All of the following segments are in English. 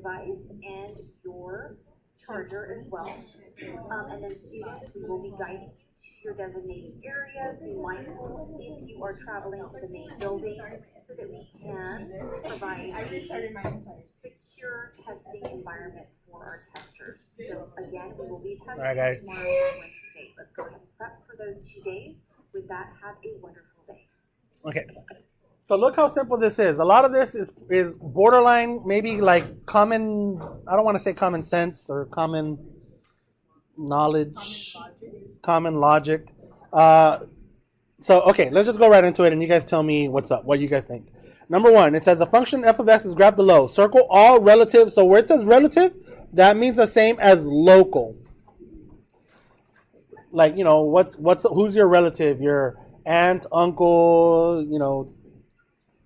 device and your charger as well. And then students, we will be guiding you to your designated areas. Be mindful if you are traveling to the main building so that we can provide a secure testing environment for our testers. So again, we will be testing tomorrow and Wednesday. Let's go ahead and prep for those 2 days. With that, have a wonderful day. Okay. So look how simple this is. A lot of this is borderline, maybe like common, I don't want to say common sense or common knowledge, common logic. Okay, let's just go right into it and you guys tell me what's up, what you guys think. Number one, it says the function f of x is graphed below. Circle all relative. So where it says relative, that means the same as local. Like, you know, who's your relative? Your aunt, uncle, you know,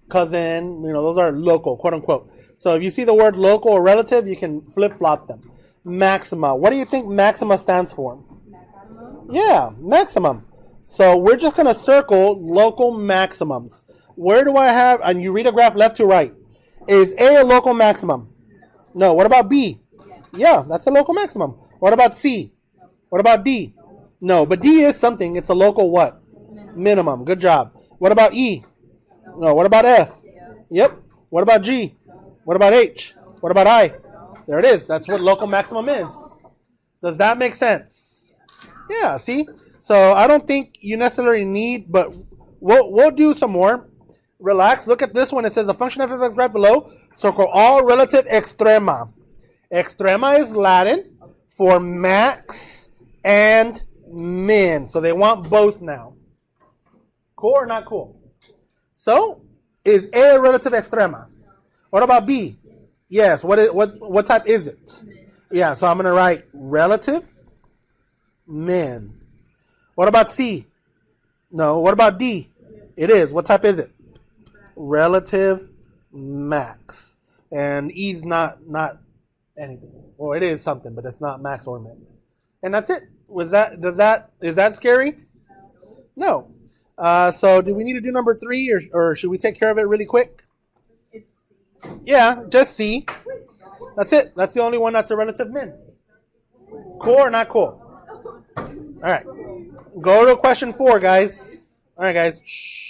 cousin, you know, those are local, quote unquote. So if you see the word local or relative, you can flip-flop them. Maxima. What do you think maxima stands for? Maximum. Yeah, maximum. So we're just going to circle local maximums. Where do I have, and you read a graph left to right. Is A a local maximum? No. What about B? Yeah, that's a local maximum. What about C? What about D? No, but D is something. It's a local what? Minimum. Good job. What about E? No. What about F? Yep. What about G? What about H? What about I? There it is. That's what local maximum is. Does that make sense? Yeah, see? So I don't think you necessarily need, but we'll do some more. Relax. Look at this one. It says the function f of x right below. Circle all relative extrema. Extrema is Latin for max and min. So they want both now. Cool or not cool? So is A a relative extrema? What about B? Yes. What type is it? Yeah. So I'm going to write relative min. What about C? No. What about D? It is. What type is it? Relative max. And E's not anything. Well, it is something, but it's not max or min. And that's it. Is that scary? No. So do we need to do number 3 or should we take care of it really quick? Yeah, just C. That's it. That's the only one that's a relative min. Cool or not cool? All right. Go to question 4, guys. All right, guys. Shh.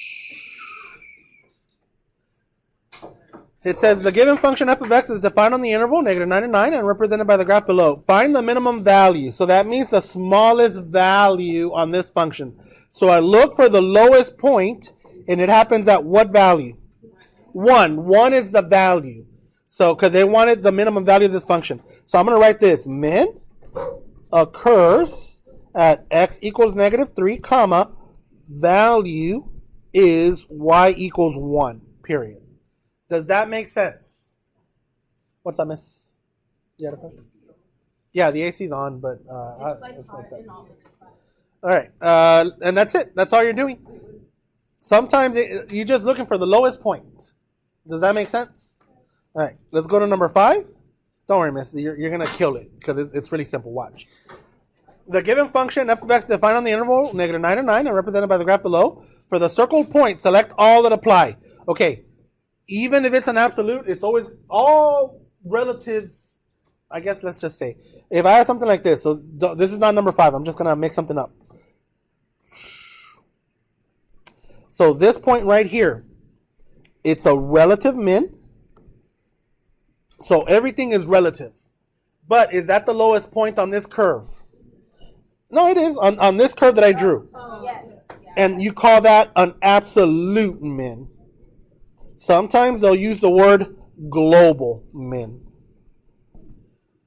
It says the given function f of x is defined on the interval -9 and 9 and represented by the graph below. Find the minimum value. So that means the smallest value on this function. So I look for the lowest point, and it happens at what value? 1. 1 is the value. So because they wanted the minimum value of this function. So I'm going to write this. Min occurs at x equals -3, comma, value is y equals 1, period. Does that make sense? What's up, miss? You had a question? Yeah, the AC's on, but it's like that. All right, and that's it. That's all you're doing. Sometimes you're just looking for the lowest point. Does that make sense? All right, let's go to number 5. Don't worry, miss. You're going to kill it because it's really simple. Watch. The given function f of x defined on the interval -9 and 9 and represented by the graph below. For the circled point, select all that apply. Okay. Even if it's an absolute, it's always all relatives. I guess let's just say. If I have something like this, so this is not number 5. I'm just going to make something up. So this point right here, it's a relative min. So everything is relative. But is that the lowest point on this curve? No, it is. On this curve that I drew. Oh, yes. And you call that an absolute min. Sometimes they'll use the word global min.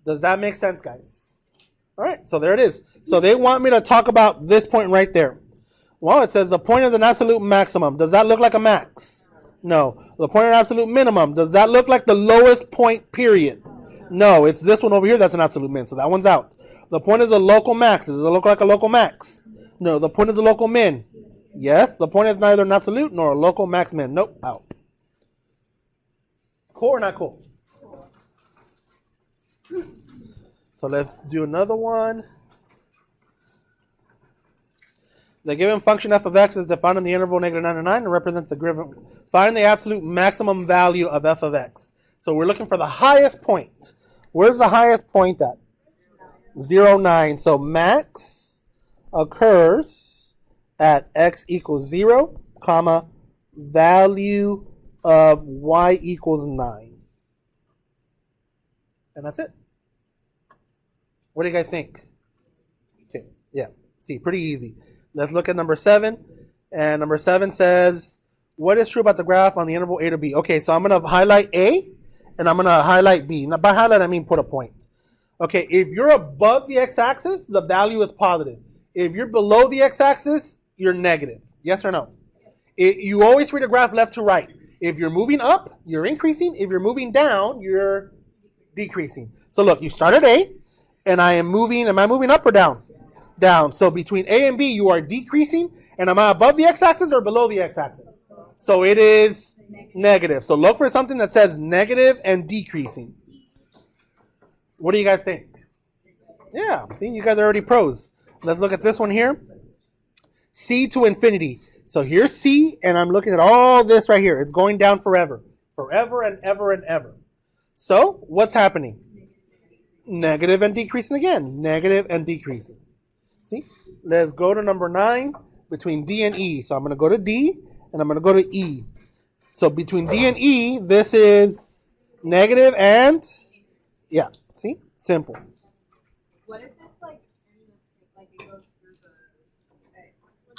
Does that make sense, guys? All right, so there it is. So they want me to talk about this point right there. Well, it says the point is an absolute maximum. Does that look like a max? No. The point of an absolute minimum. Does that look like the lowest point, period? No, it's this one over here that's an absolute min, so that one's out. The point is a local max. Does it look like a local max? No. The point is a local min. Yes. The point is neither an absolute nor a local max min. Nope, out. Cool or not cool? So let's do another one. The given function f of x is defined in the interval -9 and 9 and represents the given. Find the absolute maximum value of f of x. So we're looking for the highest point. Where's the highest point at? 0, 9. So max occurs at x equals 0, comma, value of y equals 9. And that's it. What do you guys think? Okay, yeah. See, pretty easy. Let's look at number 7. And number 7 says, what is true about the graph on the interval a to b? Okay, so I'm going to highlight a, and I'm going to highlight b. Now, by highlight, I mean put a point. Okay, if you're above the x-axis, the value is positive. If you're below the x-axis, you're negative. Yes or no? You always read a graph left to right. If you're moving up, you're increasing. If you're moving down, you're decreasing. So look, you start at A, and I am moving. Am I moving up or down? Down. So between A and B, you are decreasing. And am I above the x-axis or below the x-axis? So it is negative. So look for something that says negative and decreasing. What do you guys think? Yeah, see, you guys are already pros. Let's look at this one here. C to infinity. So here's C, and I'm looking at all this right here. It's going down forever. Forever and ever and ever. So what's happening? Negative and decreasing again. Negative and decreasing. See? Let's go to number 9, between D and E. So I'm going to go to D, and I'm going to go to E. So between D and E, this is negative and, yeah, see? Simple. What if it's like it goes through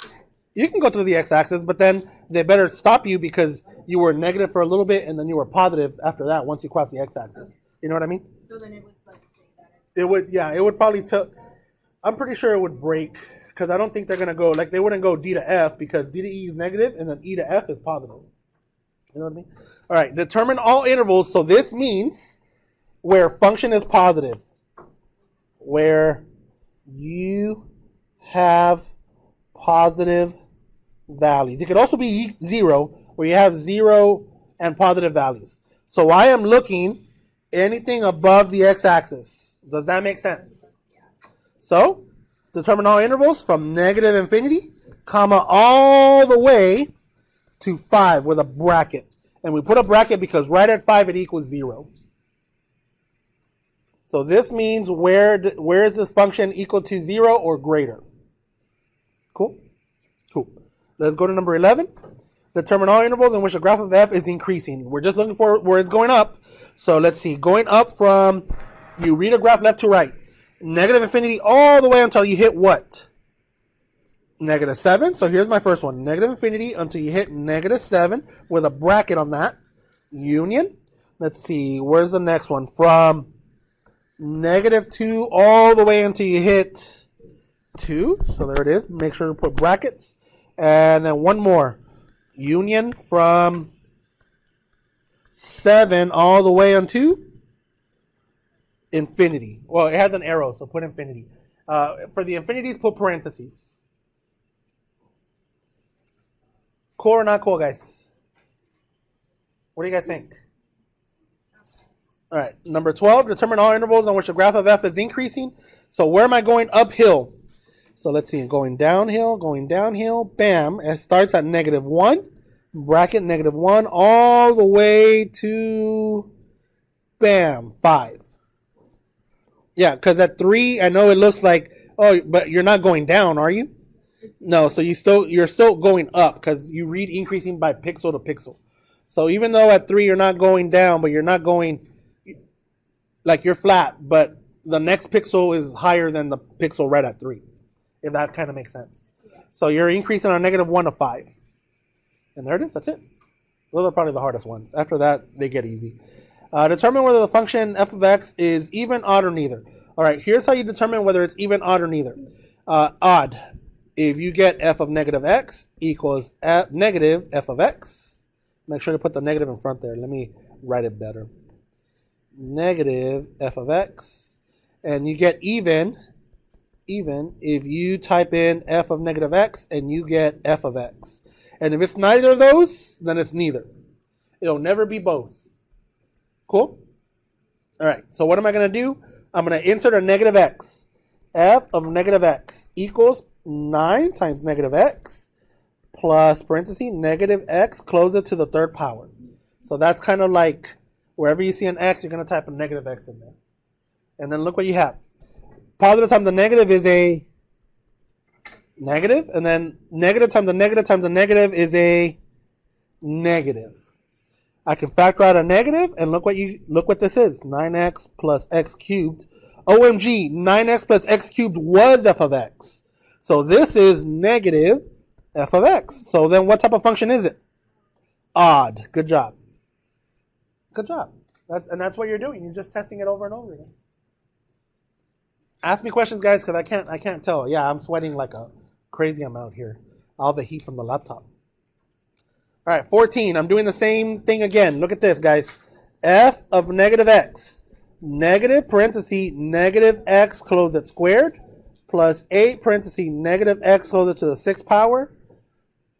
the... You can go through the x-axis, but then they better stop you because you were negative for a little bit, and then you were positive after that once you cross the x-axis. Okay. You know what I mean? So then it would like say that. It would, yeah, it would probably tell. I'm pretty sure it would break because I don't think they're going to go, like they wouldn't go D to F because D to E is negative and then E to F is positive. You know what I mean? All right, determine all intervals. So this means where function is positive, where you have positive values. It could also be 0, where you have 0 and positive values. So I am looking anything above the x-axis. Does that make sense? So, determine all intervals from negative infinity, comma, all the way to 5 with a bracket. And we put a bracket because right at 5 it equals 0. So this means where is this function equal to 0 or greater? Cool? Cool. Let's go to number 11. Determine all intervals in which the graph of f is increasing. We're just looking for where it's going up. So let's see. Going up from, you read a graph left to right. Negative infinity all the way until you hit what? Negative 7. So here's my first one. Negative infinity until you hit negative 7 with a bracket on that. Union. Let's see. Where's the next one? From negative 2 all the way until you hit 2. So there it is. Make sure to put brackets. And then one more. Union from 7 all the way unto infinity. Well, it has an arrow, so put infinity. For the infinities, put parentheses. Cool or not cool, guys? What do you guys think? All right, number 12, determine all intervals on which the graph of f is increasing. So where am I going uphill? So let's see, going downhill, bam. It starts at negative 1, bracket negative 1, all the way to, bam, 5. Yeah, because at 3, I know it looks like, oh, but you're not going down, are you? No, so you're still going up because you read increasing by pixel to pixel. So even though at 3 you're not going down, but you're not going, like you're flat, but the next pixel is higher than the pixel right at 3, if that kind of makes sense. So you're increasing on negative 1 to 5. And there it is, that's it. Those are probably the hardest ones. After that, they get easy. Determine whether the function f of x is even, odd, or neither. All right, here's how you determine whether it's even, odd, or neither. Odd. If you get f of negative x equals negative f of x. Make sure to put the negative in front there. Let me write it better. Negative f of x. And you get even if you type in f of negative x and you get f of x. And if it's neither of those, then it's neither. It'll never be both. Cool? All right, so what am I going to do? I'm going to insert a negative x. F of negative x equals 9 times negative x plus parentheses negative x, close it to the third power. So that's kind of like Wherever you see an x, you're going to type a negative x in there. And then look what you have. Positive times the negative is a negative, and then negative times the negative times the negative is a negative. I can factor out a negative, and look what this is. 9x plus x cubed. OMG, 9x plus x cubed was f of x. So this is negative f of x. So then what type of function is it? Odd. Good job. Good job. That's what you're doing. You're just testing it over and over again. Ask me questions, guys, because I can't tell. Yeah, I'm sweating like a crazy amount here. All the heat from the laptop. All right, 14. I'm doing the same thing again. Look at this, guys. F of negative x. Negative parenthesis negative x close it squared plus 8 parenthesis negative x close it to the 6th power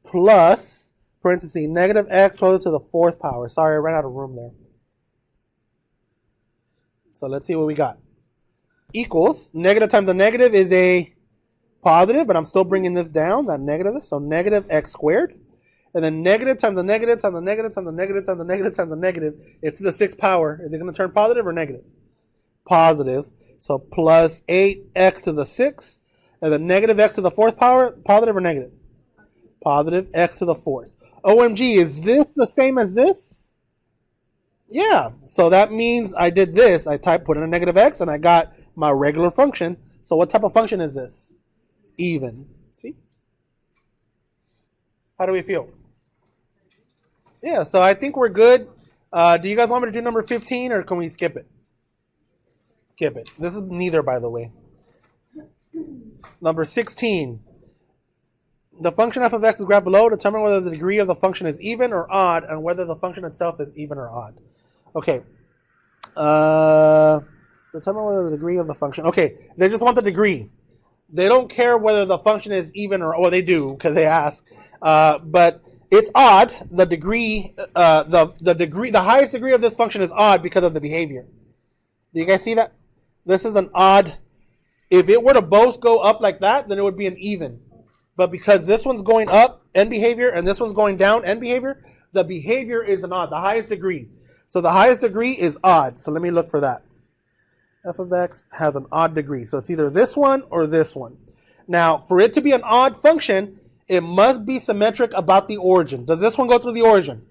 plus parenthesis negative x close it to the 4th power. Sorry, I ran out of room there. So let's see what we got. Equals, negative times a negative is a positive, but I'm still bringing this down, that negative. So negative x squared. And then negative times the negative times the negative times the negative times the negative times the negative is to the 6th power. Is it going to turn positive or negative? Positive. So plus 8x to the 6th. And then negative x to the 4th power, positive or negative? Positive x to the 4th. OMG, is this the same as this? Yeah. So that means I did this. I put in a negative x, and I got my regular function. So what type of function is this? Even. See? How do we feel? Yeah, so I think we're good. Do you guys want me to do number 15, or can we skip it? Skip it. This is neither, by the way. Number 16. The function f of x is graphed below. Determine whether the degree of the function is even or odd, and whether the function itself is even or odd. Okay. Determine whether the degree of the function. Okay, they just want the degree. They don't care whether the function is even or they do because they ask. But it's odd. The degree, the highest degree of this function is odd because of the behavior. Do you guys see that? This is an odd. If it were to both go up like that, then it would be an even. But because this one's going up end behavior and this one's going down end behavior, the behavior is an odd, the highest degree. So the highest degree is odd. So let me look for that. F of x has an odd degree. So it's either this one or this one. Now, for it to be an odd function, it must be symmetric about the origin. Does this one go through the origin?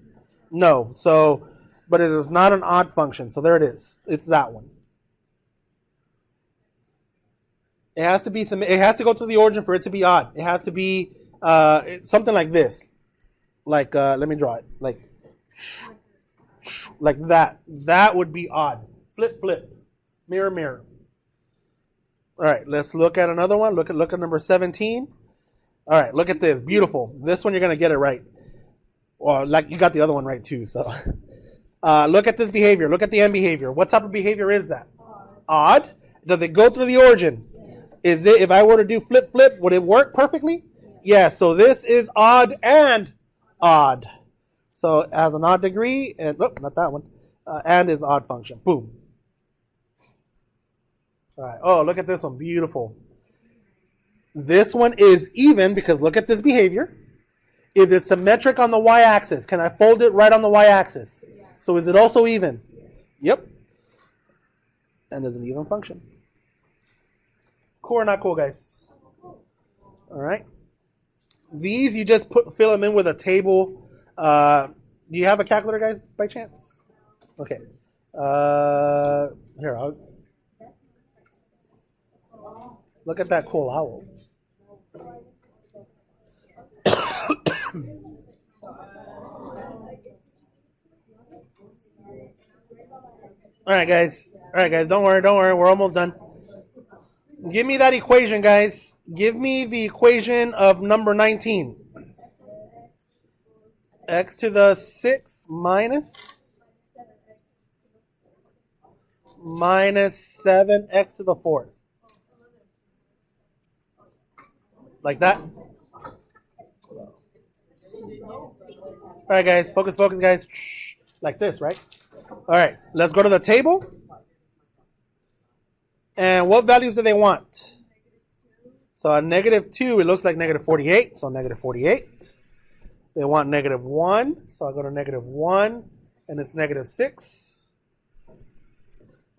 No. So, but it is not an odd function. So there it is. It's that one. It has to be. It has to go through the origin for it to be odd. It has to be something like this. Like let me draw it. Like that. That would be odd. Flip, flip. Mirror, mirror. All right, let's look at another one. Look at number 17. All right, look at this. Beautiful. This one you're going to get it right. Well, like you got the other one right too. So look at this behavior. Look at the end behavior. What type of behavior is that? Odd. Does it go through the origin? Is it, if I were to do flip, flip, would it work perfectly? Yeah, so this is odd and odd. So it has an odd degree, and not that one, and is odd function. Boom. All right. Oh, look at this one. Beautiful. This one is even because look at this behavior. Is it symmetric on the y-axis? Can I fold it right on the y-axis? So is it also even? Yep. And is an even function. Cool or not cool, guys? All right. These you just fill them in with a table. Do you have a calculator, guys, by chance? Okay. Here, look at that cool owl. All right, guys. Don't worry. We're almost done. Give me that equation, guys. Give me the equation of number 19. X to the 6 minus 7x to the 4th. Like that. All right, guys. Focus, guys. Shh. Like this, right? All right. Let's go to the table. And what values do they want? So a negative 2, it looks like negative 48. So negative 48. They want negative 1. So I'll go to negative 1. And it's negative 6.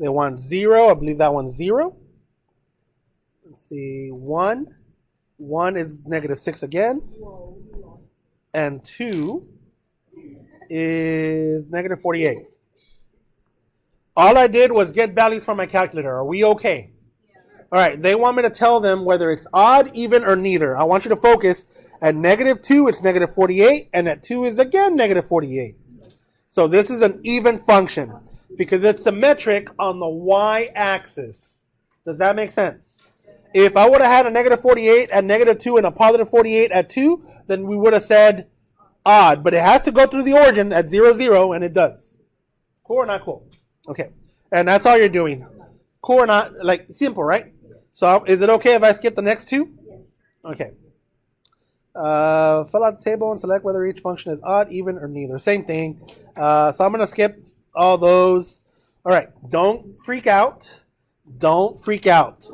They want 0. I believe that one's 0. Let's see. 1. 1 is negative 6 again. And 2 is negative 48. All I did was get values from my calculator. Are we okay? All right. They want me to tell them whether it's odd, even, or neither. I want you to focus. At negative 2, it's negative 48. And at 2 is again negative 48. So this is an even function because it's symmetric on the y-axis. Does that make sense? If I would have had a negative 48 at negative 2 and a positive 48 at 2, then we would have said odd. But it has to go through the origin at 0, 0, and it does. Cool or not cool? Okay. And that's all you're doing. Cool or not? Like, simple, right? So is it okay if I skip the next 2? Okay. Fill out the table and select whether each function is odd, even, or neither. Same thing. So I'm going to skip all those. All right. Don't freak out. Don't freak out.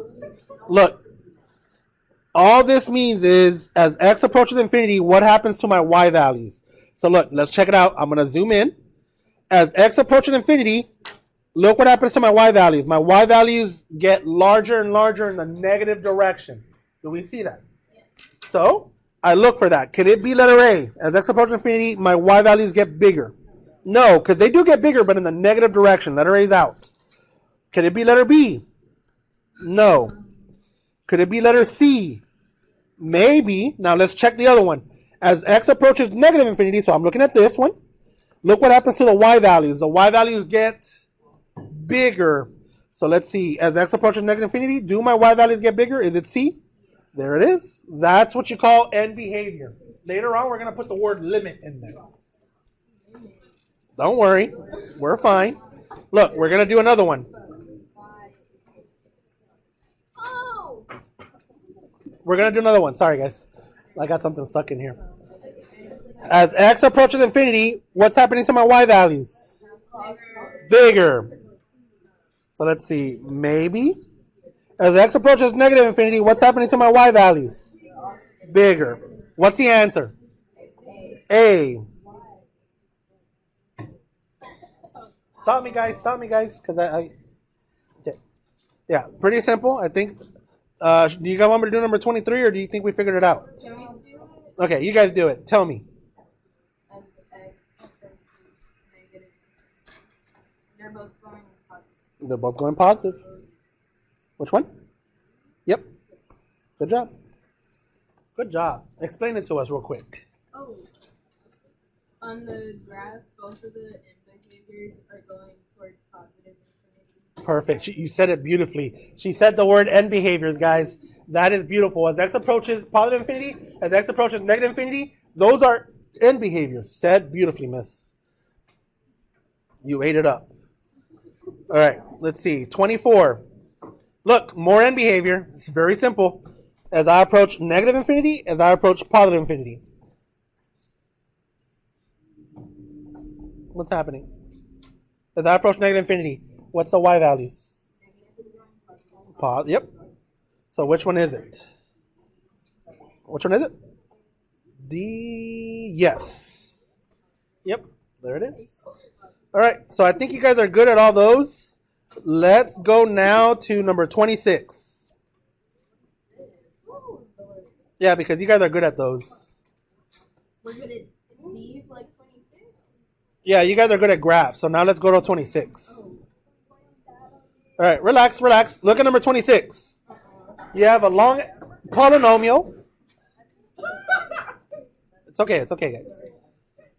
Look. All this means is, as x approaches infinity, what happens to my y values? So look, let's check it out. I'm going to zoom in. As x approaches infinity, look what happens to my y values. My y values get larger and larger in the negative direction. Do we see that? So I look for that. Could it be letter A? As x approaches infinity, my y values get bigger. No, because they do get bigger, but in the negative direction. Letter A is out. Could it be letter B? No. Could it be letter C? Maybe. Now let's check the other one. As x approaches negative infinity, so I'm looking at this one. Look what happens to the y values. The y values get bigger. So let's see. As x approaches negative infinity, do my y values get bigger? Is it C? There it is. That's what you call end behavior. Later on, we're going to put the word limit in there. Don't worry. We're fine. Look, we're going to do another one. We're going to do another one. Sorry, guys. I got something stuck in here. As x approaches infinity, what's happening to my y values? Bigger. So let's see. Maybe. As x approaches negative infinity, what's happening to my y values? Bigger. What's the answer? A. Stop me, guys. Stop me, guys. Because okay. Yeah, pretty simple. I think. Do you guys want me to do number 23, or do you think we figured it out? Okay, you guys do it. Tell me. They're both going positive. Which one? Yep. Good job. Good job. Explain it to us real quick. Oh. On the graph, both of the end behaviors are going towards positive infinity. Perfect. You said it beautifully. She said the word end behaviors, guys. That is beautiful. As x approaches positive infinity, as x approaches negative infinity, those are end behaviors. Said beautifully, miss. You ate it up. All right. Let's see. 24. Look, more end behavior. It's very simple. As I approach negative infinity, as I approach positive infinity. What's happening? As I approach negative infinity, what's the y values? Yep. So which one is it? Which one is it? D. Yes. Yep. There it is. All right. So I think you guys are good at all those. Let's go now to number 26. Yeah, because you guys are good at those. We're good at Steve, like 26? Yeah, you guys are good at graphs. So now let's go to 26. All right, relax, relax. Look at number 26. You have a long polynomial. It's okay, guys.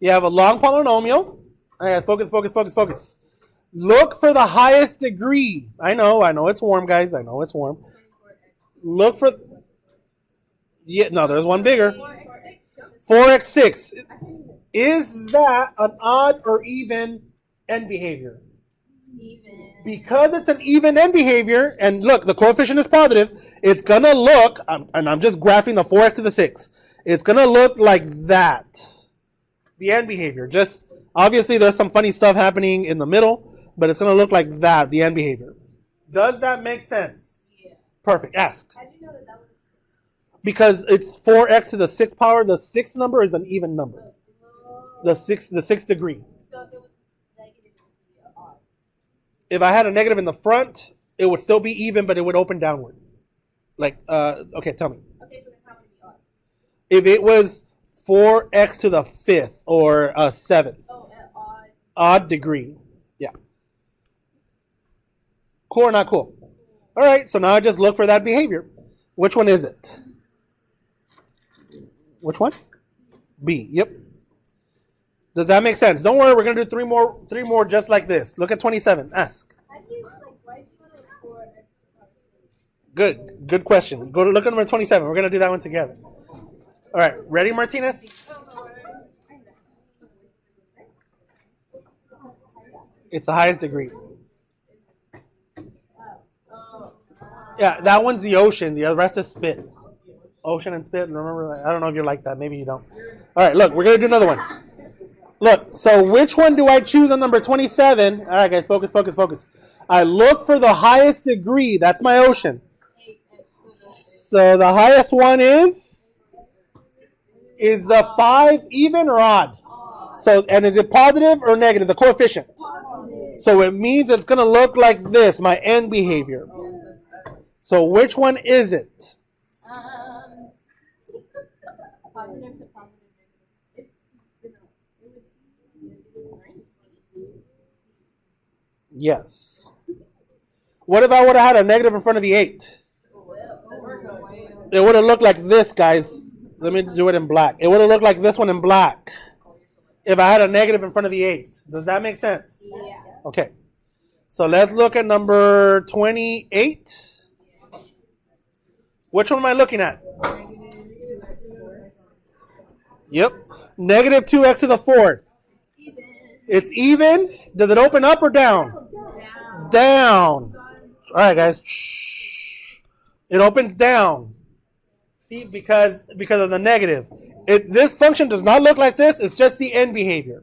You have a long polynomial. All right, focus, focus, focus, focus. Look for the highest degree. I know it's warm, guys. I know it's warm. Look for... Yeah, no, there's one bigger. 4x6. Is that an odd or even end behavior? Even. Because it's an even end behavior, and look, the coefficient is positive, it's going to look, and I'm just graphing the 4x to the 6. It's going to look like that. The end behavior. Just, obviously, there's some funny stuff happening in the middle, but it's going to look like that, the end behavior. Does that make sense? Yeah. Perfect. Ask. How did you know that was... Because it's 4x to the 6th power. The 6th number is an even number. The sixth degree. So if it was negative, it would be odd. If I had a negative in the front, it would still be even, but it would open downward. Like, okay, tell me. Okay, so then how would it be odd? If it was 4x to the 5th or 7th. Oh, odd. Odd degree. Yeah. Cool or not cool? All right, so now I just look for that behavior. Which one is it? Which one? B. Yep. Does that make sense? Don't worry, we're gonna do three more just like this. Look at 27. Ask. Good question. Go to look at number 27. We're gonna do that one together. All right, ready, Martinez? It's the highest degree. Yeah, that one's the ocean. The rest is spit. Ocean and spit. Remember, I don't know if you're like that. Maybe you don't. All right, look, we're gonna do another one. Look, so which one do I choose on number 27? All right, guys, focus, focus, focus. I look for the highest degree. That's my ocean. So the highest one is the 5 even or odd? So, and is it positive or negative, the coefficient? So it means it's going to look like this, my end behavior. So which one is it? Positive to positive. Yes. What if I would have had a negative in front of the 8? It would have looked like this, guys. Let me do it in black. It would have looked like this one in black if I had a negative in front of the 8. Does that make sense? Yeah. Okay. So let's look at number 28. Which one am I looking at? Yep. Negative 2x to the 4th. It's even. Does it open up or down? Down. All right, guys. It opens down. See, because of the negative. This function does not look like this. It's just the end behavior.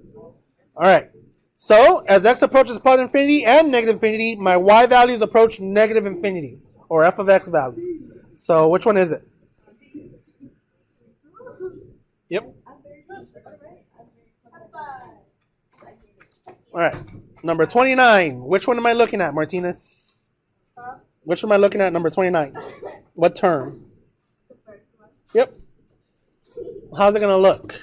All right. So as x approaches positive infinity and negative infinity, my y values approach negative infinity, or f of x values. So which one is it? Yep. All right. Number 29. Which one am I looking at, Martinez? Which one am I looking at, number 29? What term? Yep. How's it going to look?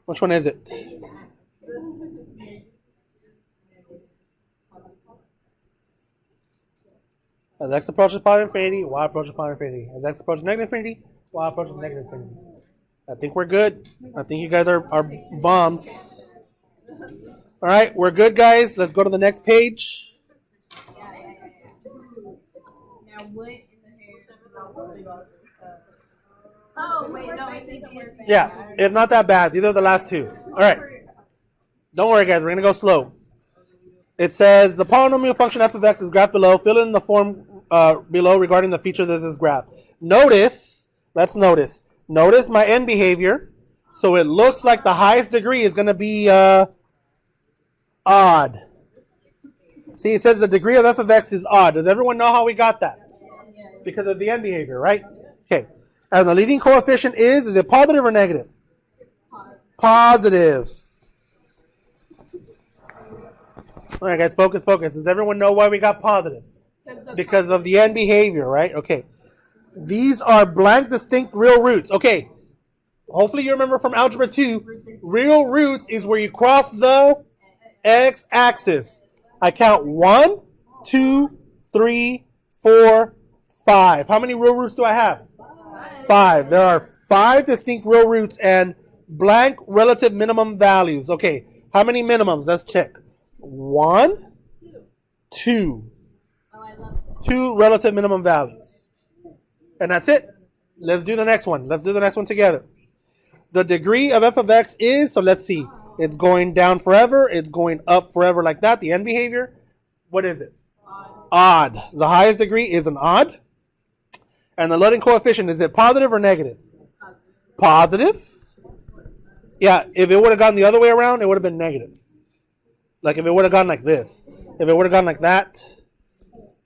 Which one is it? As x approaches positive infinity, y approaches positive infinity. As x approaches negative infinity, y approaches negative infinity. I think we're good. I think you guys are bombs. All right, we're good, guys. Let's go to the next page. Now, what in the hair? Oh, wait, no, it's easier. Yeah, it's not that bad. These are the last two. All right. Don't worry, guys. We're going to go slow. It says the polynomial function f of x is graphed below. Fill in the form below regarding the features of this graph. Notice my end behavior. So it looks like the highest degree is going to be odd. See, it says the degree of f of x is odd. Does everyone know how we got that? Because of the end behavior, right? Okay. And the leading coefficient is it positive or negative? Positive. All right, guys, focus. Does everyone know why we got positive? Because of the end behavior, right? Okay. These are blank distinct real roots. Okay. Hopefully you remember from Algebra 2, real roots is where you cross the x-axis. I count 1, 2, 3, 4, 5. How many real roots do I have? 5. There are 5 distinct real roots and blank relative minimum values. Okay. How many minimums? Let's check. 1, 2. 2 relative minimum values. And that's it. Let's do the next one. Let's do the next one together. The degree of f of x is, so let's see. It's going down forever. It's going up forever like that. The end behavior. What is it? Odd. The highest degree is an odd. And the leading coefficient, is it positive or negative? Positive. Yeah, if it would have gone the other way around, it would have been negative. Like if it would have gone like this. If it would have gone like that,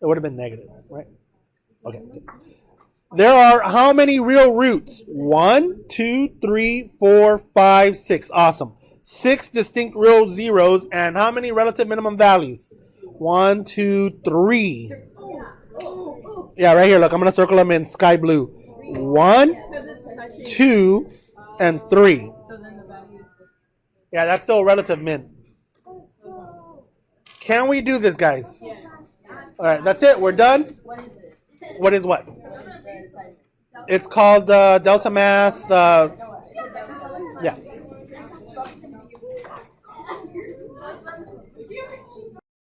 it would have been negative, right? Okay. There are how many real roots? 1, 2, 3, 4, 5, 6. Awesome. 6 distinct real zeros, and how many relative minimum values? 1, 2, 3. Yeah, right here. Look, I'm gonna circle them in sky blue. 1, 2, and 3. So then the value is Yeah, that's still a relative min. Can we do this, guys? yes. All right, that's it. We're done. What is it? What is what? What is the assignment? It's called Delta Math. Yeah.